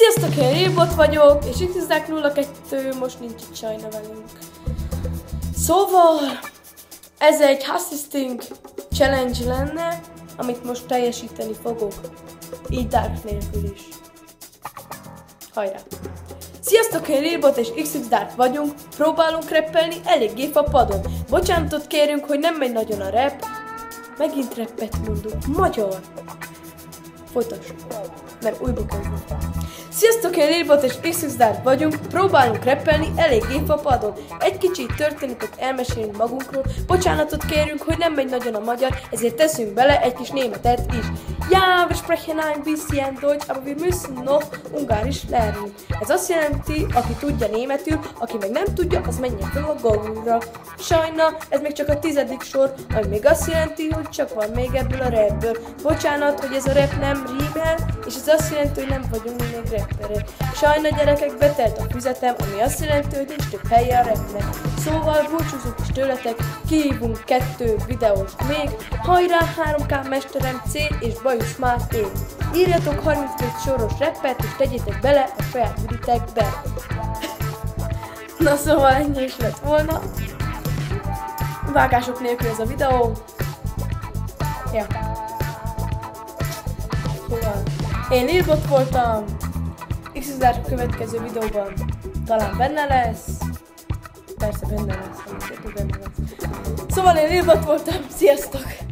Sziasztok, én Rébot vagyok, és XZ02, most nincs itt Sajna velünk. Szóval, ez egy Assisting Challenge lenne, amit most teljesíteni fogok. Így Dark nélkül is. Hajrá! Sziasztok, én Rébot és XXDark vagyunk, próbálunk rappelni eléggé fapadon. Bocsánatot kérünk, hogy nem megy nagyon a rap. Megint rappet mondunk, magyar. Folytassuk, mert újból kezdünk. Sziasztok, én Rébot és XXDark vagyunk, próbálunk rappelni eléggé fapadon. Egy kicsit történetet elmesélünk magunkról, bocsánatot kérünk, hogy nem megy nagyon a magyar, ezért teszünk bele egy kis németet is. Ja, wir sprechen ein bisschen Deutsch, aber wir müssen noch Ungarisch lernen. Ez azt jelenti, aki tudja németül, aki meg nem tudja, az menjen fel a Google-ra. Sajna, ez még csak a 10. sor, ami még azt jelenti, hogy csak van még ebből a rapből. Bocsánat, hogy ez a rap nem rímel, és ez azt jelenti, hogy nem vagyunk még rapperek. Sajna, gyerekek, betelt a füzetem, ami azt jelenti, hogy nincs több helye a rapnek. Szóval búcsúzunk is tőletek, kihívunk 2 videót még. Hajrá, 3K mesterem C és Bajusz Máté. Írjatok 32 soros rappet, és tegyétek bele a saját üritekbe. Na szóval ennyi is lett volna. Vágások nélkül ez a videó. Ja. Szóval én Lilbot voltam. XXDark a következő videóban talán benne lesz. Persze benne lesz, benne lesz. Szóval én Lilbot voltam. Sziasztok!